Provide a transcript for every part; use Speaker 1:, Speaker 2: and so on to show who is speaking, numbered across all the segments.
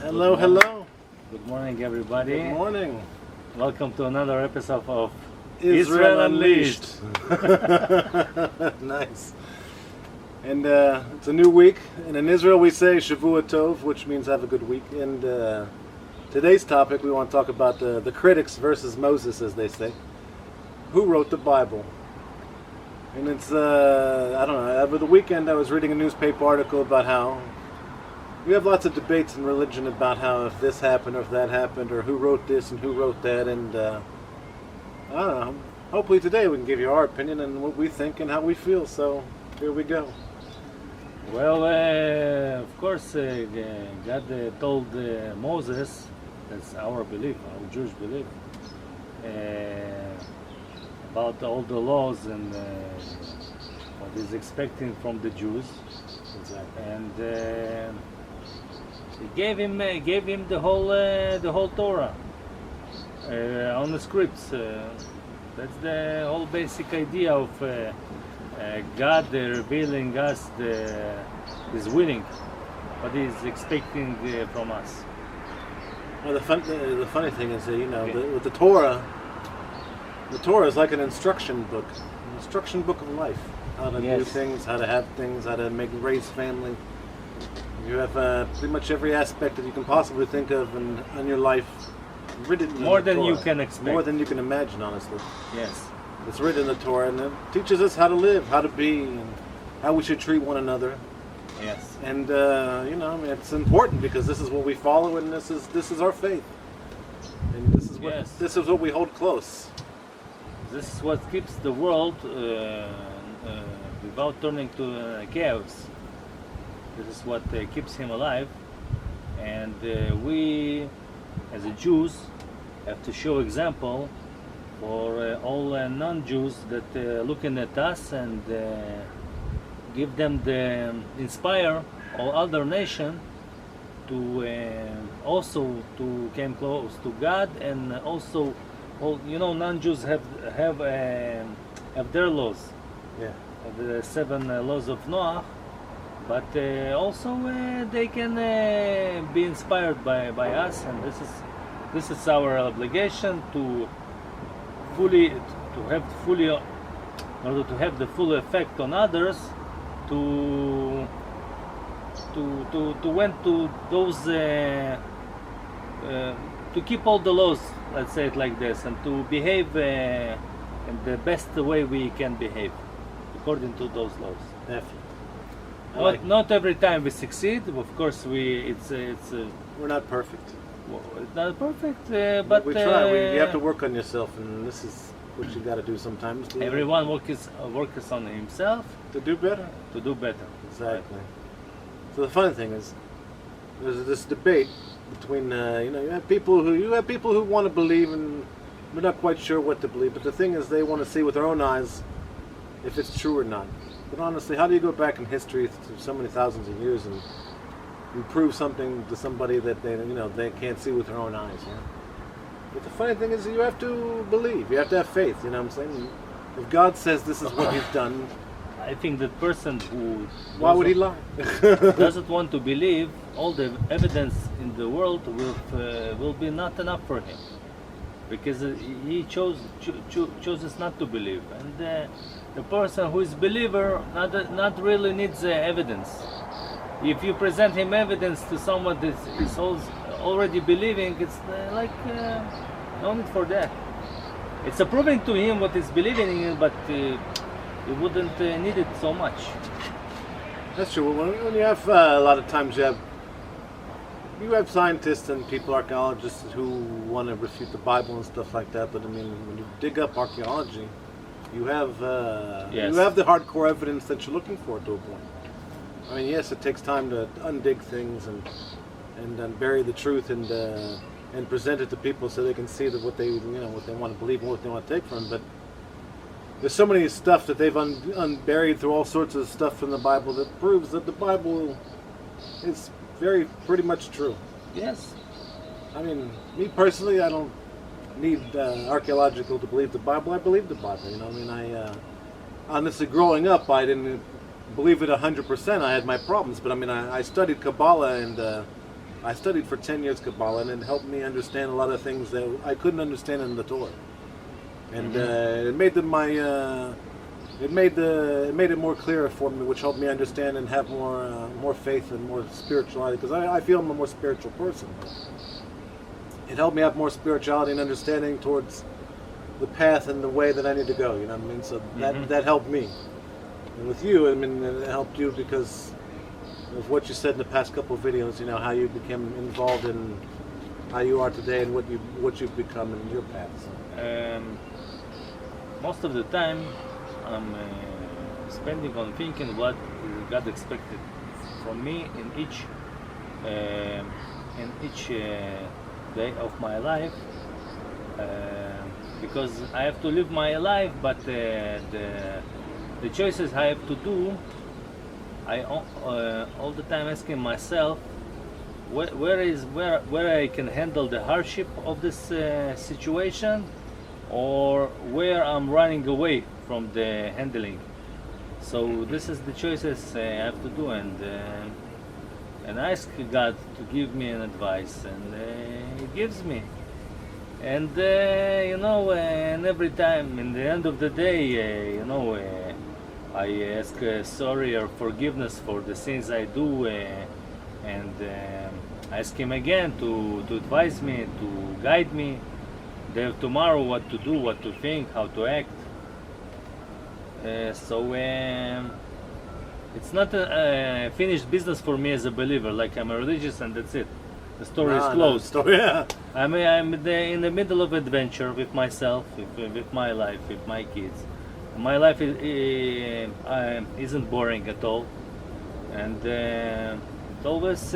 Speaker 1: Hello, hello.
Speaker 2: Good morning, everybody.
Speaker 1: Good morning.
Speaker 2: Welcome to another episode of
Speaker 1: Israel Unleashed. Nice. And it's a new week. And in Israel we say Shavua Tov, which means have a good week. And today's topic, we want to talk about the critics versus Moses, as they say. Who wrote the Bible? And it's, I don't know, over the weekend I was reading a newspaper article about how we have lots of debates in religion about how if this happened or if that happened or who wrote this and who wrote that. And I don't know, hopefully today we can give you our opinion and what we think and how we feel. So here we go.
Speaker 2: Well, of course, God told Moses, that's our belief, our Jewish belief, about all the laws and what he's expecting from the Jews.
Speaker 1: Exactly.
Speaker 2: And he gave him the whole Torah on the scripts. That's the whole basic idea of God revealing us His willing, what He's expecting from us.
Speaker 1: Well, the funny thing is that, with the Torah is like an instruction book of life. How to do things, how to have things, how to raise family. You have pretty much every aspect that you can possibly think of in your life written in
Speaker 2: More
Speaker 1: the
Speaker 2: than you
Speaker 1: Torah.
Speaker 2: can expect.
Speaker 1: More than you can imagine, honestly.
Speaker 2: Yes.
Speaker 1: It's written in the Torah, and it teaches us how to live, how to be, and how we should treat one another.
Speaker 2: Yes.
Speaker 1: And it's important because this is what we follow, and this is our faith, and this is what we hold close.
Speaker 2: This is what keeps the world without turning to chaos. This is what keeps him alive, and we, as a Jews, have to show example for all non-Jews that looking at us and give them inspire all other nation to also to come close to God, and also all non-Jews have their laws.
Speaker 1: Yeah.
Speaker 2: The 7 laws of Noah, but also they can be inspired by us, and this is our obligation to in order to have the full effect on others, to went to those to keep all the laws, let's say it like this, and to behave in the best way we can behave according to those laws.
Speaker 1: Definitely.
Speaker 2: Not every time we succeed. Of course, we're
Speaker 1: not perfect.
Speaker 2: It's not perfect, but
Speaker 1: we try. You have to work on yourself, and this is what you got to do sometimes.
Speaker 2: Everyone works on himself
Speaker 1: to do better. Exactly. So the funny thing is, there's this debate between you have people who want to believe, and we're not quite sure what to believe. But the thing is, they want to see with their own eyes if it's true or not. But honestly, how do you go back in history through so many thousands of years and prove something to somebody that they can't see with their own eyes? Yeah? But the funny thing is, you have to believe. You have to have faith. You know what I'm saying? If God says this is what He's done,
Speaker 2: I think that person who
Speaker 1: why would he lie?
Speaker 2: doesn't want to believe, all the evidence in the world will be not enough for him, because he chooses not to believe, and the person who is believer not really needs evidence. If you present him evidence to someone that is already believing, it's no need for that. It's a proving to him what he's believing in, but you wouldn't need it so much.
Speaker 1: That's true. When you have a lot of times you have scientists and people, archaeologists, who want to refute the Bible and stuff like that. But I mean, when you dig up archaeology, you have the hardcore evidence that you're looking for to a point. I mean, yes, it takes time to undig things and bury the truth and present it to people so they can see that what they want to believe and what they want to take from it. But there's so many stuff that they've unburied through all sorts of stuff from the Bible that proves that the Bible is pretty much true.
Speaker 2: Yes.
Speaker 1: I mean, me personally, I don't need archaeological to believe the Bible. I believe the Bible. You know, I mean, honestly, growing up, I didn't believe it 100%. I had my problems, but I mean, I studied Kabbalah and I studied for 10 years Kabbalah, and it helped me understand a lot of things that I couldn't understand in the Torah. And it made it more clear for me, which helped me understand and have more faith and more spirituality. Because I feel I'm a more spiritual person. It helped me have more spirituality and understanding towards the path and the way that I need to go. You know what I mean? So that helped me. And with you, I mean, it helped you because of what you said in the past couple of videos. You know, how you became involved in how you are today and what you've become in your path. So.
Speaker 2: Most of the time, I'm spending on thinking what God expected from me in each day of my life, because I have to live my life, but the choices I have to do, I all the time asking myself where I can handle the hardship of this situation, or where I'm running away from the handling. So this is the choices I have to do, and I ask God to give me an advice, and He gives me. And you know, and every time, in the end of the day, you know, I ask sorry or forgiveness for the sins I do, and I ask Him again to advise me, to guide me. Day of tomorrow, what to do, what to think, how to act. So it's not a finished business for me as a believer. Like I'm a religious and that's it. The story is closed.
Speaker 1: Yeah.
Speaker 2: I'm in the middle of adventure with myself, with my life, with my kids. My life isn't boring at all, and it always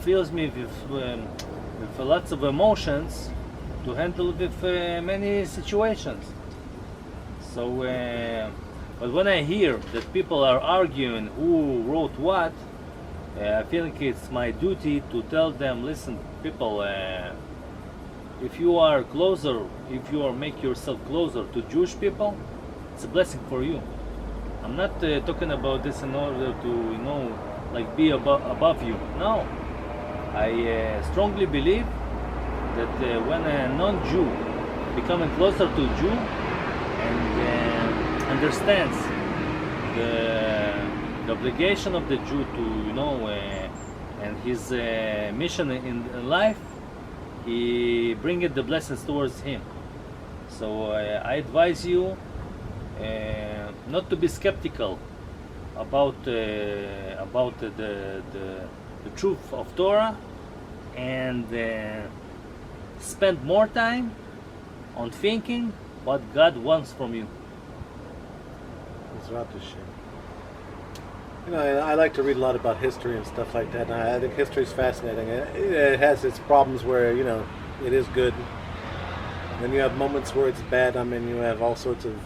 Speaker 2: fills me with lots of emotions to handle with many situations. So, but when I hear that people are arguing who wrote what, I think it's my duty to tell them, listen, people, if you make yourself closer to Jewish people, it's a blessing for you. I'm not talking about this in order to, you know, like be above you. No. I strongly believe that when a non-Jew becoming closer to Jew and understands the obligation of the Jew to, you know, and his mission in life, he bringeth the blessings towards him. So I advise you not to be skeptical about the truth of Torah, and spend more time on thinking what God wants from you.
Speaker 1: Ezrat Hashem. You know, I like to read a lot about history and stuff like that, and I think history is fascinating. It has its problems where, you know, it is good. Then you have moments where it's bad. I mean, you have all sorts of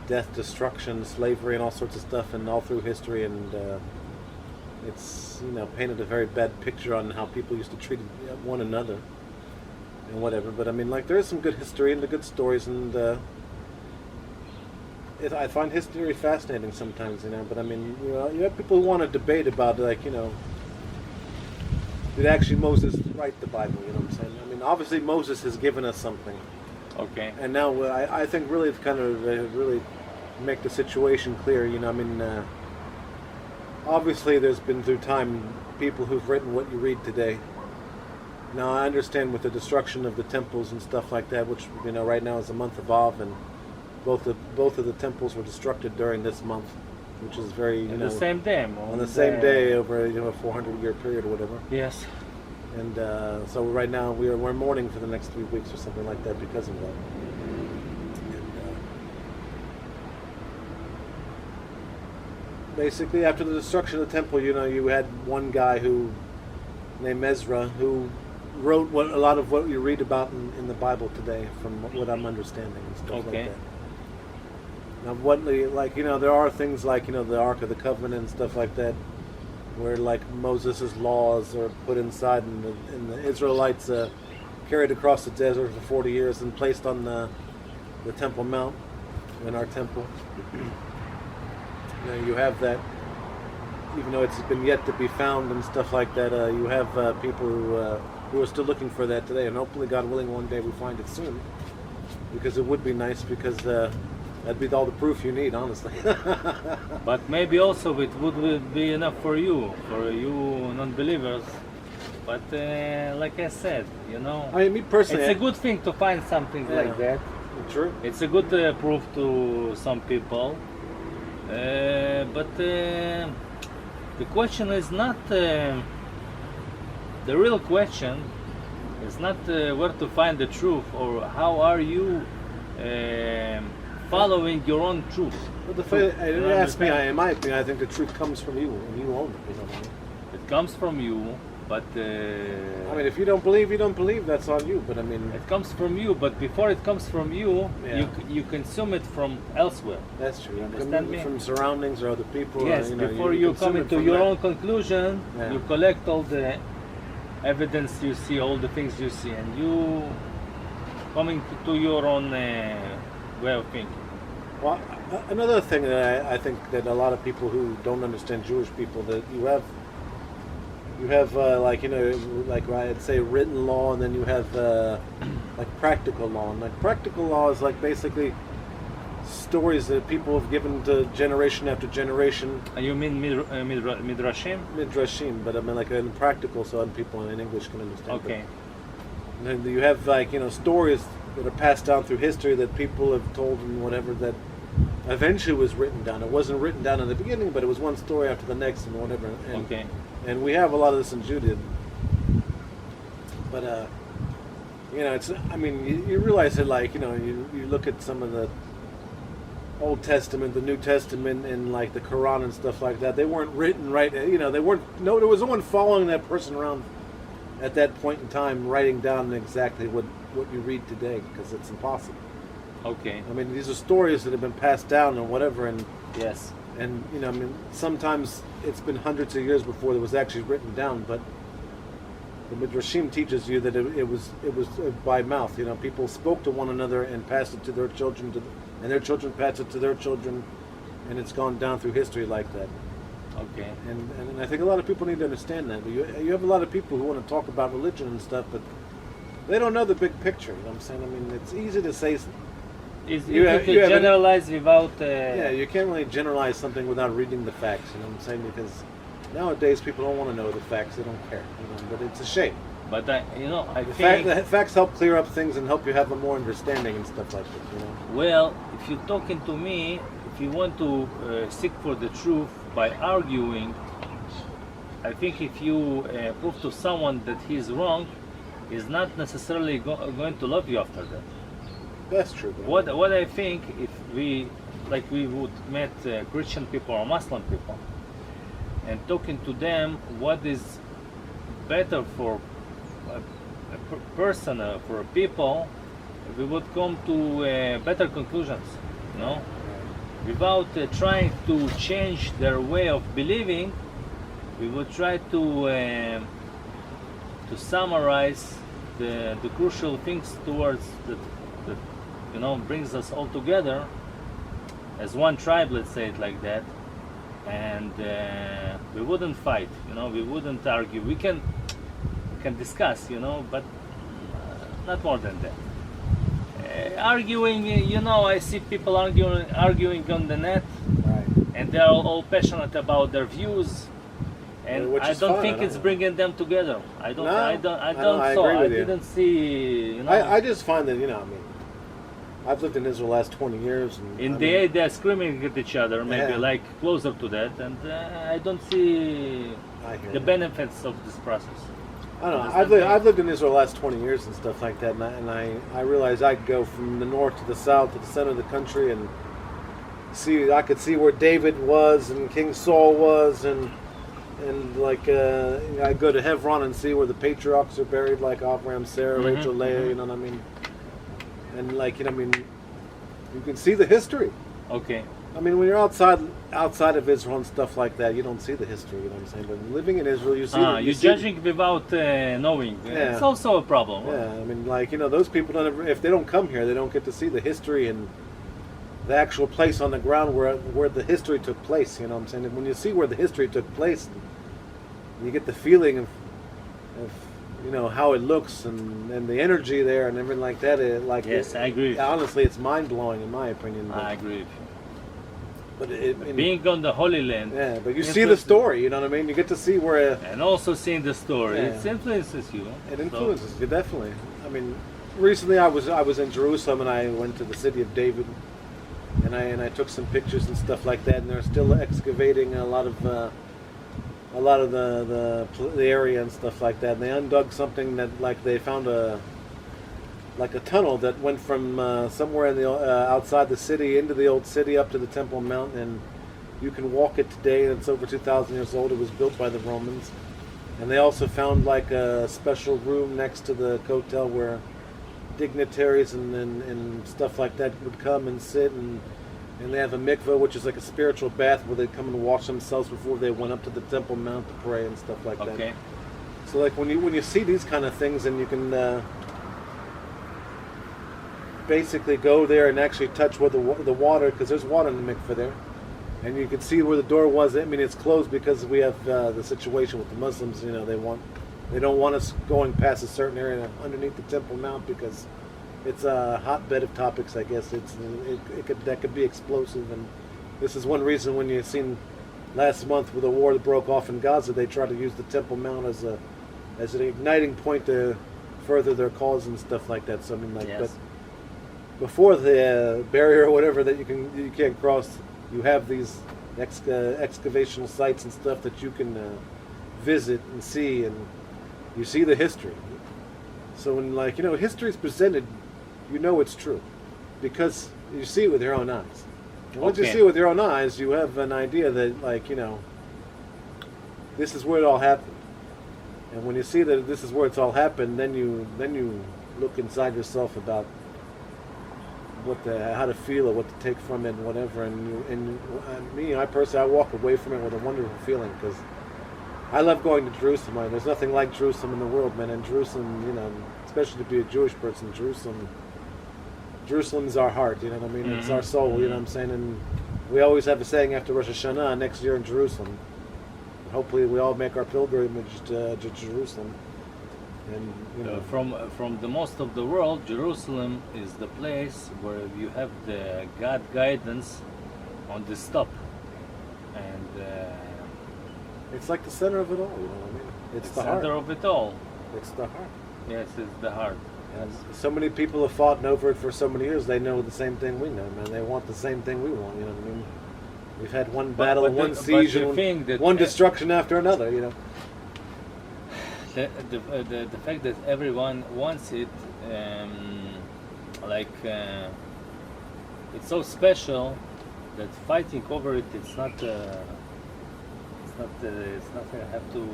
Speaker 1: death, destruction, slavery, and all sorts of stuff, and all through history, and it's, you know, painted a very bad picture on how people used to treat one another and whatever. But I mean, like, there is some good history and the good stories, and I find history fascinating sometimes, you know. But I mean, you know, you have people who want to debate about, like, you know, did actually Moses write the Bible? You know what I'm saying? I mean, obviously Moses has given us something.
Speaker 2: Okay.
Speaker 1: And now I think really it's kind of really make the situation clear. You know, I mean, obviously there's been through time people who've written what you read today. Now I understand with the destruction of the temples and stuff like that, which, you know, right now is the month of Av, and both of the temples were destructed during this month, which is very, you know,
Speaker 2: the same day.
Speaker 1: On the same day over, you know, a 400-year period or whatever.
Speaker 2: Yes.
Speaker 1: And so right now we're mourning for the next 3 weeks or something like that because of that. And, basically, after the destruction of the temple, you know, you had one guy named Ezra, who wrote a lot of what you read about in the Bible today, from what I'm understanding and stuff like that. Now, what, like, you know, there are things like, you know, the Ark of the Covenant and stuff like that, where, like, Moses' laws are put inside, and the Israelites carried across the desert for 40 years and placed on the Temple Mount, in our temple. You know, you have that. even though it's been yet to be found and stuff like that, you have people who are still looking for that today, and hopefully, God willing, one day we find it soon. Because it would be nice, because that'd be all the proof you need, honestly.
Speaker 2: But maybe also it would be enough for you non-believers. But like I said, you know,
Speaker 1: I mean, me personally,
Speaker 2: it's a good thing to find something
Speaker 1: Yeah.
Speaker 2: like that.
Speaker 1: True.
Speaker 2: It's a good proof to some people. But the question is not, the real question is not where to find the truth, or how are you following your own truth.
Speaker 1: But
Speaker 2: You
Speaker 1: ask me,
Speaker 2: understand?
Speaker 1: in my opinion, I think the truth comes from you, and you own it. You know what I mean?
Speaker 2: It comes from you, but
Speaker 1: I mean, if you don't believe, you don't believe. That's on you. But I mean,
Speaker 2: it comes from you. But before it comes from you,
Speaker 1: Yeah.
Speaker 2: you consume it from elsewhere.
Speaker 1: that's true.
Speaker 2: understand me?
Speaker 1: From surroundings or other people.
Speaker 2: Yes,
Speaker 1: you know,
Speaker 2: before you
Speaker 1: consume
Speaker 2: come
Speaker 1: it
Speaker 2: into
Speaker 1: from
Speaker 2: your
Speaker 1: that.
Speaker 2: own conclusion,
Speaker 1: Yeah.
Speaker 2: you collect all the evidence you see, all the things you see, and you coming to your own way of thinking.
Speaker 1: Well, another thing that I think that a lot of people who don't understand Jewish people, that you have like, you know, like I'd say written law, and then you have like practical law. And like practical law is like basically stories that people have given to generation after generation,
Speaker 2: You mean midrashim?
Speaker 1: midrashim, but I mean like in practical, so other people in English can understand.
Speaker 2: Okay.
Speaker 1: And then you have like, you know, stories that are passed down through history that people have told and whatever, that eventually was written down. It wasn't written down in the beginning, but it was one story after the next and whatever. And,
Speaker 2: Okay.
Speaker 1: and we have a lot of this in Judaism. But you know, it's, I mean, you realize that, like, you know, you look at some of the Old Testament, the New Testament, and like the Quran and stuff like that. They weren't written right. You know, they weren't. No, there was no one following that person around at that point in time, writing down exactly what you read today, because it's impossible.
Speaker 2: Okay.
Speaker 1: I mean, these are stories that have been passed down and whatever, and
Speaker 2: Yes.
Speaker 1: you know, I mean, sometimes it's been hundreds of years before it was actually written down, but the Midrashim teaches you that it was by mouth. You know, people spoke to one another and passed it to their children, and their children passed it to their children, and it's gone down through history like that.
Speaker 2: Okay.
Speaker 1: And I think a lot of people need to understand that. You have a lot of people who want to talk about religion and stuff, but they don't know the big picture. You know what I'm saying? I mean, it's easy to say.
Speaker 2: It's
Speaker 1: You
Speaker 2: easy
Speaker 1: have-
Speaker 2: to
Speaker 1: you have an-
Speaker 2: generalize without.
Speaker 1: Yeah, you can't really generalize something without reading the facts. You know what I'm saying? Because nowadays people don't want to know the facts; they don't care. You know, but it's a shame.
Speaker 2: But I think.
Speaker 1: The facts help clear up things and help you have a more understanding and stuff like that. You know?
Speaker 2: Well, if you're talking to me, if you want to seek for the truth by arguing, I think if you prove to someone that he's wrong, he's not necessarily going to love you after that.
Speaker 1: That's true. though.
Speaker 2: What I think, if we would meet Christian people or Muslim people, and talking to them, what is better for a person, for a people, we would come to better conclusions, you know, without trying to change their way of believing. We would try to summarize the crucial things towards that you know brings us all together as one tribe, let's say it like that, and we wouldn't fight, you know, we wouldn't argue. We can discuss, you know, but not more than that. Arguing, you know, I see people arguing on the net,
Speaker 1: Right.
Speaker 2: and they're all passionate about their views, and
Speaker 1: Which
Speaker 2: I
Speaker 1: is
Speaker 2: don't
Speaker 1: fine,
Speaker 2: think
Speaker 1: I
Speaker 2: it's
Speaker 1: don't-
Speaker 2: bringing them together. I don't.
Speaker 1: No,
Speaker 2: I don't. I
Speaker 1: I
Speaker 2: don't.
Speaker 1: know, I
Speaker 2: so
Speaker 1: agree
Speaker 2: I
Speaker 1: with you.
Speaker 2: didn't see. You know,
Speaker 1: I just find that, you know, I mean, I've lived in Israel the last 20 years. And,
Speaker 2: in
Speaker 1: I
Speaker 2: the
Speaker 1: mean,
Speaker 2: end, they're screaming at each other, maybe
Speaker 1: Yeah.
Speaker 2: like closer to that, and I don't see
Speaker 1: I hear
Speaker 2: the
Speaker 1: you.
Speaker 2: benefits of this process.
Speaker 1: I don't know.
Speaker 2: Understand me?
Speaker 1: I've lived in Israel the last 20 years and stuff like that, and I realize I could go from the north to the south to the center of the country and I could see where David was and King Saul was, and like I go to Hebron and see where the patriarchs are buried, like Abraham, Sarah,
Speaker 2: Mhm,
Speaker 1: Rachel, Leah.
Speaker 2: mhm.
Speaker 1: You know what I mean? And like, you know, I mean, you can see the history.
Speaker 2: Okay.
Speaker 1: I mean, when you're outside of Israel and stuff like that, you don't see the history. You know what I'm saying? But living in Israel, you see.
Speaker 2: You're
Speaker 1: you see-
Speaker 2: judging without knowing.
Speaker 1: Yeah.
Speaker 2: It's also a problem.
Speaker 1: Yeah, I mean, like, you know, those people don't ever, if they don't come here, they don't get to see the history and the actual place on the ground where the history took place. You know what I'm saying? And when you see where the history took place, you get the feeling of you know how it looks and the energy there and everything like that.
Speaker 2: Yes, I agree with you.
Speaker 1: Honestly, it's mind blowing in my opinion.
Speaker 2: I agree with you.
Speaker 1: But
Speaker 2: Being on the Holy Land,
Speaker 1: yeah, but you see the story. You know what I mean? You get to see where
Speaker 2: and also seeing the story,
Speaker 1: Yeah.
Speaker 2: it influences you.
Speaker 1: it influences you definitely. I mean, recently I was in Jerusalem and I went to the city of David, and I took some pictures and stuff like that. And they're still excavating a lot of the area and stuff like that. And they undug something that they found a tunnel that went from somewhere in the outside the city into the old city up to the Temple Mount, and you can walk it today. It's over 2,000 years old. It was built by the Romans. And they also found a special room next to the Kotel where dignitaries and stuff like that would come and sit, and they have a mikveh, which is like a spiritual bath where they come and wash themselves before they went up to the Temple Mount to pray and stuff like that.
Speaker 2: Okay.
Speaker 1: So when you see these kind of things, and you can basically go there and actually touch where the water, because there's water in the mikveh there, and you can see where the door was. I mean, it's closed because we have the situation with the Muslims. You know, they don't want us going past a certain area underneath the Temple Mount because it's a hotbed of topics. I guess that could be explosive, and this is one reason when you've seen last month with the war that broke off in Gaza, they tried to use the Temple Mount as an igniting point to further their cause and stuff like that. So I mean,
Speaker 2: Yes.
Speaker 1: but before the barrier or whatever that you can't cross, you have these excavational sites and stuff that you can visit and see, and you see the history. So when history is presented, you know it's true because you see it with your own eyes. And once you
Speaker 2: Okay.
Speaker 1: see it with your own eyes, you have an idea that this is where it all happened. And when you see that this is where it's all happened, then you look inside yourself about how to feel or what to take from it and whatever. And I personally, I walk away from it with a wonderful feeling because I love going to Jerusalem. There's nothing like Jerusalem in the world, man. And Jerusalem, especially to be a Jewish person, Jerusalem's our heart. You know what I mean? It's our soul. You know what I'm saying? And we always have a saying after Rosh Hashanah next year in Jerusalem. Hopefully, we all make our pilgrimage to Jerusalem. And
Speaker 2: from the most of the world, Jerusalem is the place where you have the God guidance on the stop, and
Speaker 1: it's like the center of it all. You know what I mean? It's the heart.
Speaker 2: center of it all.
Speaker 1: It's the heart.
Speaker 2: Yes, it's the heart.
Speaker 1: And so many people have fought over it for so many years. They know the same thing we know, man. They want the same thing we want. You know what I mean? We've had one battle, one siege, and one destruction after another. You know.
Speaker 2: The fact that everyone wants it, it's so special that fighting over it, it's not have to,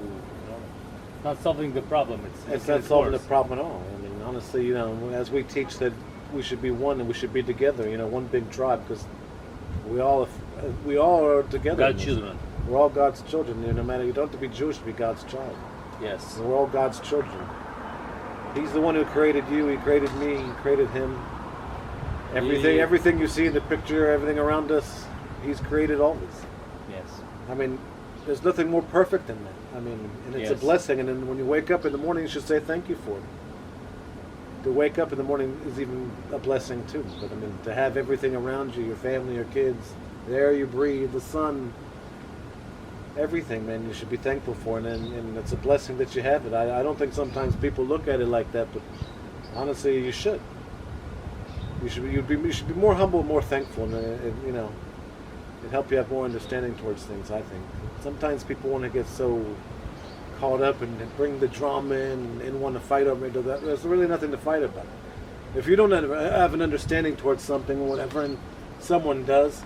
Speaker 2: not solving the problem.
Speaker 1: It's not solving the problem at all. I mean, honestly, as we teach that we should be one and we should be together, one big tribe, because we all are together.
Speaker 2: God's children.
Speaker 1: We're all God's children. No matter, you don't have to be Jewish to be God's child.
Speaker 2: Yes.
Speaker 1: We're all God's children. He's the one who created you. He created me. He created him. Everything you see in the picture, everything around us, He's created all this.
Speaker 2: Yes.
Speaker 1: I mean, there's nothing more perfect than that. I mean, and it's a blessing. And then when you wake up in the morning, you should say thank you for it. To wake up in the morning is even a blessing too. But I mean, to have everything around you, your family, your kids, the air you breathe, the sun, everything, man, you should be thankful for it, and it's a blessing that you have it. I don't think sometimes people look at it like that, but honestly, you should. You should be more humble, more thankful, and it help you have more understanding towards things. I think sometimes people want to get so caught up and bring the drama in and want to fight over it. There's really nothing to fight about. If you don't have an understanding towards something or whatever, and someone does,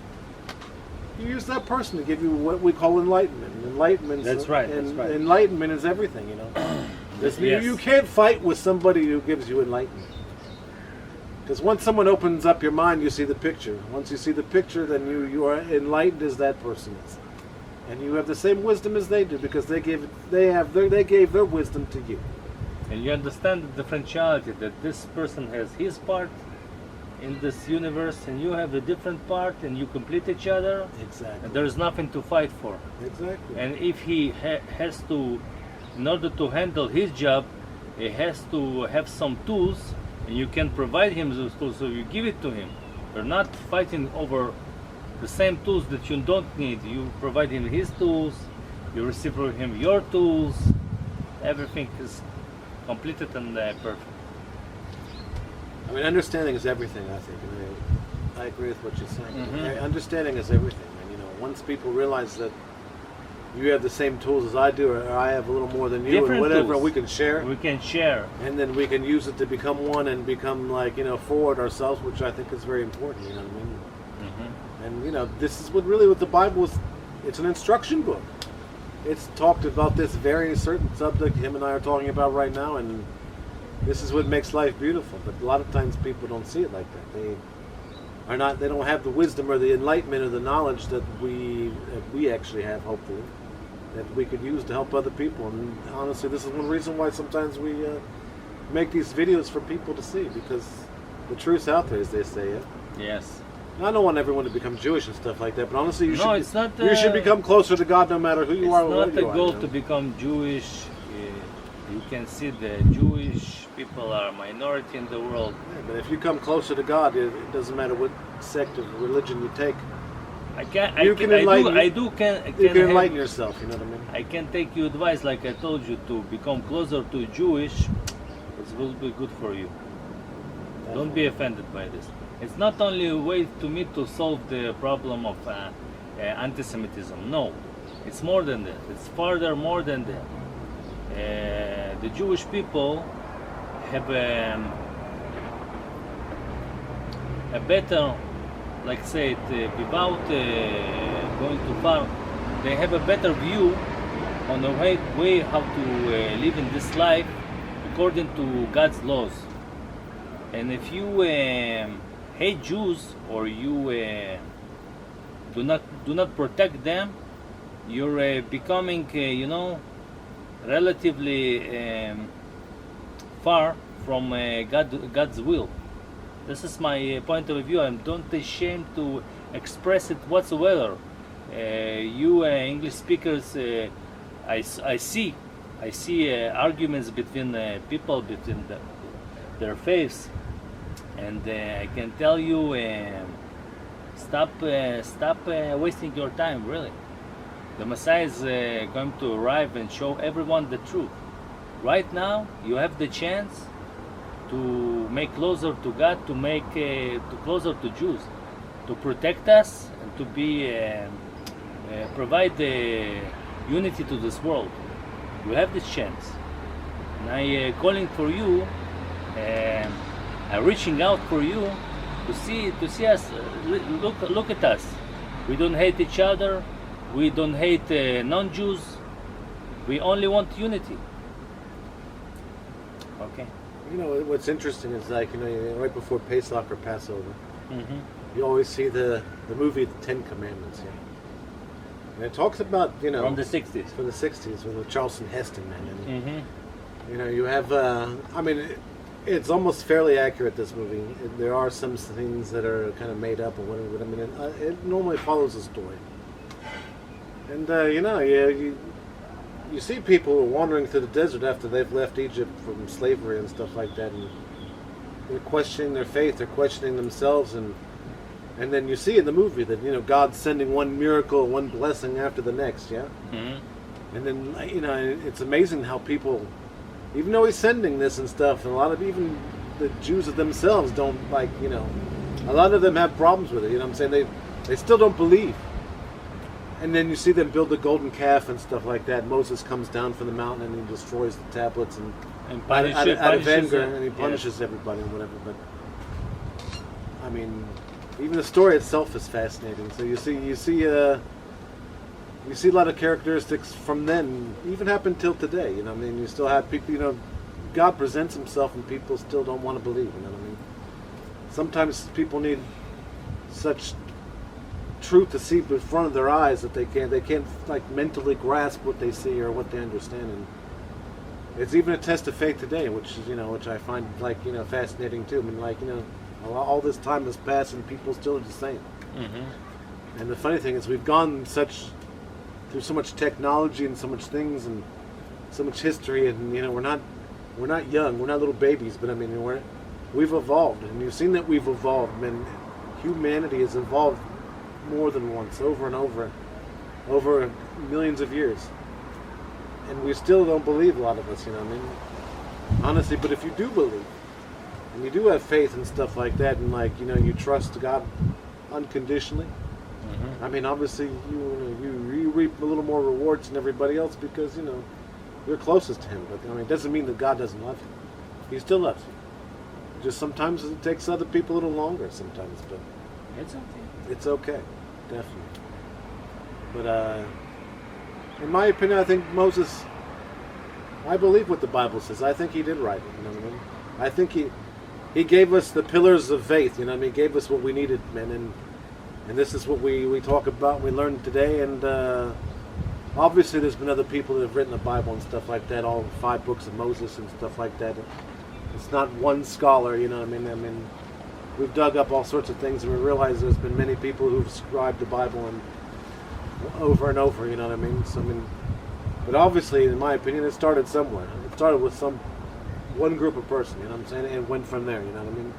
Speaker 1: you use that person to give you what we call enlightenment.
Speaker 2: That's right.
Speaker 1: Enlightenment is everything, Yes. You can't fight with somebody who gives you enlightenment. Because once someone opens up your mind, you see the picture. Once you see the picture, then you are enlightened as that person is, and you have the same wisdom as they do because they gave their wisdom to you.
Speaker 2: And you understand the differentiality that this person has his part, in this universe, and you have a different part, and you complete each other.
Speaker 1: Exactly.
Speaker 2: And there's nothing to fight for.
Speaker 1: Exactly.
Speaker 2: And if he has to, in order to handle his job, he has to have some tools, and you can provide him those tools, so you give it to him. You're not fighting over the same tools that you don't need. You provide him his tools, you receive from him your tools. Everything is completed and perfect.
Speaker 1: I mean, understanding is everything, I think. And I agree with what you're saying.
Speaker 2: Mhm.
Speaker 1: Understanding is everything. And, you know, once people realize that you have the same tools as I do, or I have a little more than you,
Speaker 2: Different
Speaker 1: and whatever,
Speaker 2: tools.
Speaker 1: we can share.
Speaker 2: We can share.
Speaker 1: And then we can use it to become one and become, like, you know, forward ourselves, which I think is very important, you know what I mean? And, you know, this is what the Bible is. It's an instruction book. It's talked about this very certain subject him and I are talking about right now, and this is what makes life beautiful. But a lot of times people don't see it like that. They don't have the wisdom or the enlightenment or the knowledge that we actually have, hopefully, that we could use to help other people. And honestly, this is one reason why sometimes we make these videos for people to see, because the truth's out there, as they say. Yeah?
Speaker 2: Yes.
Speaker 1: I don't want everyone to become Jewish and stuff like that, but honestly, you
Speaker 2: it's
Speaker 1: should become closer to God no matter who you are.
Speaker 2: It's
Speaker 1: or
Speaker 2: not
Speaker 1: what
Speaker 2: a
Speaker 1: you are,
Speaker 2: goal
Speaker 1: you know?
Speaker 2: to become Jewish. You can see the Jewish people are a minority in the world.
Speaker 1: Yeah, but if you come closer to God, it doesn't matter what sect of religion you take.
Speaker 2: I can
Speaker 1: You can enlighten-
Speaker 2: you
Speaker 1: You can
Speaker 2: have-
Speaker 1: enlighten yourself. You know what I mean?
Speaker 2: I can take you advice, like I told you, to become closer to Jewish. It will be good for you. Don't be offended by this. It's not only a way to me to solve the problem of anti-Semitism. No, it's more than that. It's further more than that. The Jewish people have a better, like say it, without going too far, they have a better view on the way how to live in this life according to God's laws. And if you hate Jews, or you do not protect them, you're becoming, relatively far from God's will. This is my point of view. I don't ashamed to express it whatsoever. You English speakers, I see arguments between people, between their faiths, and I can tell you, stop wasting your time. Really, the Messiah is going to arrive and show everyone the truth. Right now, you have the chance to make closer to God, to make to closer to Jews, to protect us, and to be provide the unity to this world. You have this chance, and I calling for you. I'm reaching out for you to see us. Look at us. We don't hate each other. We don't hate non-Jews. We only want unity. Okay.
Speaker 1: You know what's interesting is, like, right before Pesach or Passover,
Speaker 2: Mm-hmm.
Speaker 1: you always see the movie The Ten Commandments. Yeah, and it talks about
Speaker 2: From the 60s.
Speaker 1: from the '60s with Charlton Heston, man. And,
Speaker 2: Mm-hmm.
Speaker 1: you have. I mean, it's almost fairly accurate. This movie. There are some things that are kind of made up or whatever, but I mean, it normally follows a story. And you see people wandering through the desert after they've left Egypt from slavery and stuff like that, and they're questioning their faith, they're questioning themselves, and then you see in the movie that God's sending one miracle, one blessing after the next, yeah.
Speaker 2: Mm-hmm.
Speaker 1: And then it's amazing how people, even though he's sending this and stuff, and a lot of even the Jews themselves don't a lot of them have problems with it. You know what I'm saying? They still don't believe. And then you see them build the golden calf and stuff like that. Moses comes down from the mountain and he destroys the tablets and out of anger, and he punishes everybody and whatever. But I mean, even the story itself is fascinating. So you see a lot of characteristics from then even happen till today. You know what I mean? You still have people. God presents Himself, and people still don't want to believe. You know what I mean? Sometimes people need such truth to see in front of their eyes that they can't like mentally grasp what they see or what they understand, and it's even a test of faith today, which is which I find fascinating too. I mean, a All this time has passed and people still are the same.
Speaker 2: Mm-hmm.
Speaker 1: And the funny thing is, we've gone through so much technology and so much things and so much history, and we're not young, we're not little babies, but I mean we've evolved, and you've seen that we've evolved. I mean, humanity has evolved more than once, over and over millions of years, and we still don't believe, a lot of us. I mean, honestly, but if you do believe and you do have faith and stuff like that, and you trust God unconditionally.
Speaker 2: Mm-hmm.
Speaker 1: I mean, obviously, you reap a little more rewards than everybody else because you're closest to Him. But I mean, it doesn't mean that God doesn't love you. He still loves you. Just sometimes it takes other people a little longer. Sometimes, but
Speaker 2: It's okay.
Speaker 1: it's okay, definitely. But in my opinion, I think Moses. I believe what the Bible says. I think he did right. You know what I mean? I think he gave us the pillars of faith. You know what I mean? He gave us what we needed, man, and this is what we talk about, we learned today, and obviously there's been other people that have written the Bible and stuff like that, all 5 books of Moses and stuff like that. It's not one scholar, you know what I mean? I mean, we've dug up all sorts of things, and we realize there's been many people who've scribed the Bible and over and over, you know what I mean? So, I mean, but obviously, in my opinion, it started somewhere. It started with one group of person, you know what I'm saying, and went from there, you know what I mean?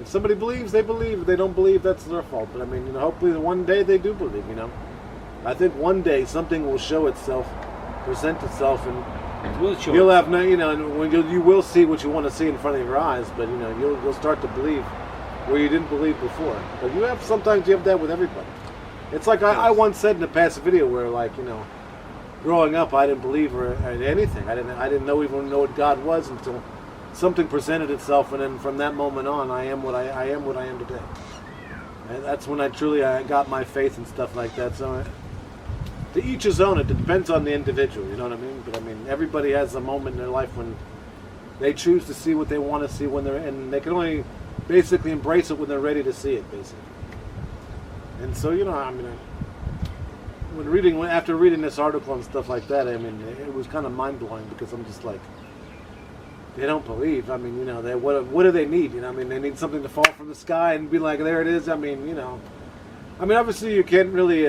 Speaker 1: If somebody believes, they believe. If they don't believe, that's their fault. But I mean, hopefully one day they do believe, I think one day something will show itself, present itself, and
Speaker 2: It will show.
Speaker 1: you'll have when you will see what you want to see in front of your eyes, but you'll start to believe where you didn't believe before. But sometimes you have that with everybody. It's like I once said in a past video where growing up I didn't believe in anything. I didn't even know what God was until something presented itself, and then from that moment on, I am what I am today. And that's when I got my faith and stuff like that. So to each his own. It depends on the individual. You know what I mean? But I mean, everybody has a moment in their life when they choose to see what they want to see and they can only basically embrace it when they're ready to see it, basically. And so I mean, after reading this article and stuff like that, I mean, it was kind of mind blowing because I'm just like, they don't believe. I mean, what do they need? I mean, they need something to fall from the sky and be like, there it is. I mean, obviously you can't really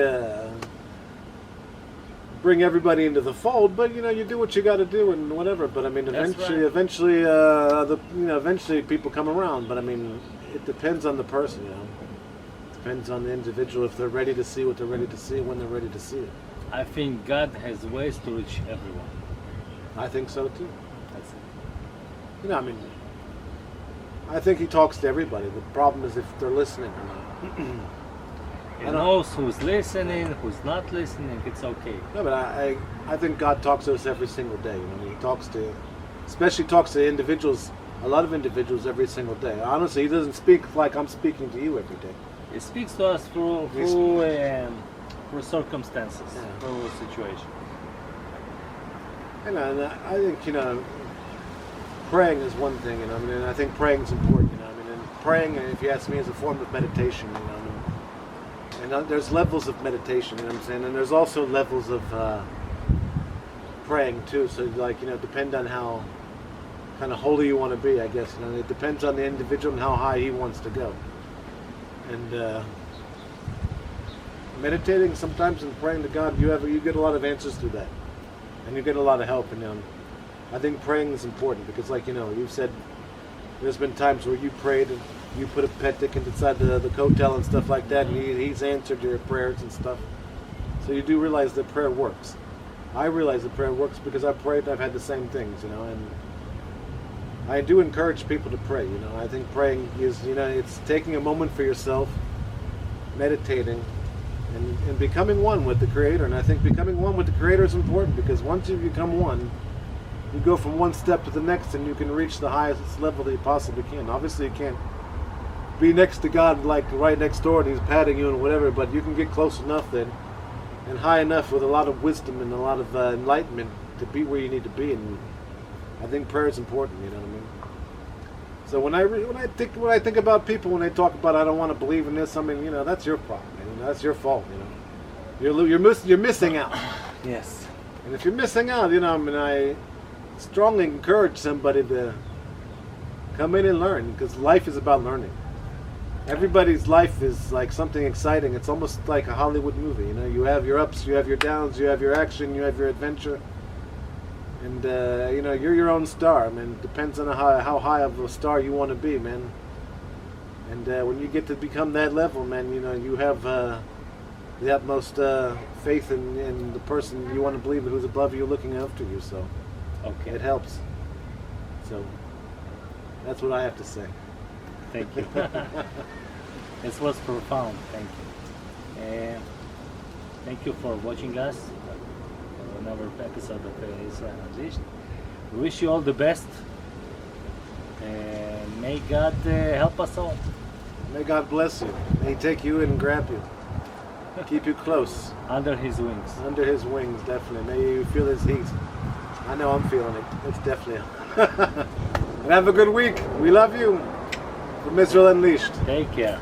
Speaker 1: bring everybody into the fold, but you do what you got to do and whatever. But I mean, eventually, eventually people come around. But I mean, it depends on the person. It depends on the individual if they're ready to see what they're ready to see when they're ready to see it.
Speaker 2: I think God has ways to reach everyone.
Speaker 1: I think so too.
Speaker 2: That's it.
Speaker 1: I mean, I think He talks to everybody. The problem is if they're listening or not.
Speaker 2: He knows who's listening, who's not listening. It's okay.
Speaker 1: No, but I think God talks to us every single day. He especially talks to individuals, a lot of individuals every single day. Honestly, He doesn't speak like I'm speaking to you every day.
Speaker 2: He speaks to us through circumstances, through situation.
Speaker 1: And I think praying is one thing. I mean, I think praying is important. I mean, and praying, if you ask me, is a form of meditation. And there's levels of meditation, you know what I'm saying? And there's also levels of praying too. So depend on how kind of holy you want to be, I guess. It depends on the individual and how high he wants to go. And meditating sometimes and praying to God, you get a lot of answers through that, and you get a lot of help. And I think praying is important because, you said, there's been times where you prayed and you put a pet tick inside the coattail and stuff like that, and He's answered your prayers and stuff. So you do realize that prayer works. I realize that prayer works because I've prayed and I've had the same things, and I do encourage people to pray. I think praying is, it's taking a moment for yourself, meditating, and becoming one with the Creator. And I think becoming one with the Creator is important because once you become one, you go from one step to the next, and you can reach the highest level that you possibly can. Obviously, you can't be next to God, like right next door, and He's patting you and whatever, but you can get close enough then, and high enough with a lot of wisdom and a lot of enlightenment to be where you need to be. And I think prayer is important. You know what I mean? So when I think about people when they talk about I don't want to believe in this, I mean, that's your problem. That's your fault. You're missing out.
Speaker 2: Yes.
Speaker 1: And if you're missing out, I strongly encourage somebody to come in and learn, because life is about learning. Everybody's life is like something exciting. It's almost like a Hollywood movie. You know, you have your ups, you have your downs, you have your action, you have your adventure, and you know, you're your own star. I mean, it depends on how high of a star you want to be, man. And when you get to become that level, man, you know, you have the utmost faith in the person you want to believe who's above you, looking after you. So
Speaker 2: Okay.
Speaker 1: it helps. So that's what I have to say.
Speaker 2: Thank you. This was profound. Thank you. And thank you for watching us on another episode of Israel Unleashed. We wish you all the best. And may God help us all.
Speaker 1: May God bless you. May He take you in and grab you. Keep you close.
Speaker 2: Under His wings.
Speaker 1: Under His wings, definitely. May you feel His heat. I know I'm feeling it. It's definitely. And have a good week. We love you. From Israel Unleashed.
Speaker 2: Take care.